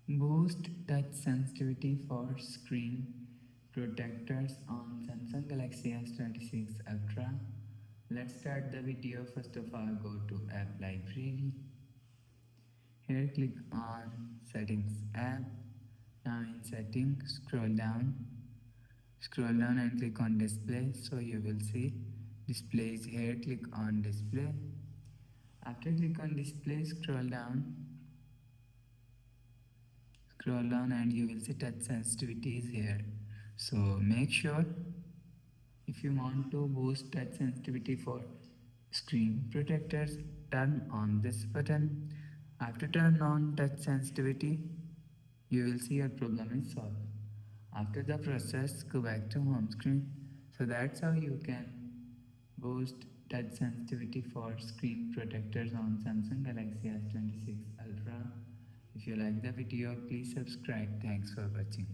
Boost touch sensitivity for screen protectors on Samsung Galaxy S26 Ultra. Let's start the video. First of all, go to App Library. Here click on Settings app. Now in Settings, scroll down and click on Display. So you will see displays here. Click on Display. After click on Display, scroll down and you will see touch sensitivity is here. So make sure, if you want to boost touch sensitivity for screen protectors, turn on this button. After turn on touch sensitivity, you will see your problem is solved. After the process, go back to home screen. So that's how you can boost touch sensitivity for screen protectors on Samsung Galaxy S26 Ultra. If you like the video, please subscribe. Thanks for watching.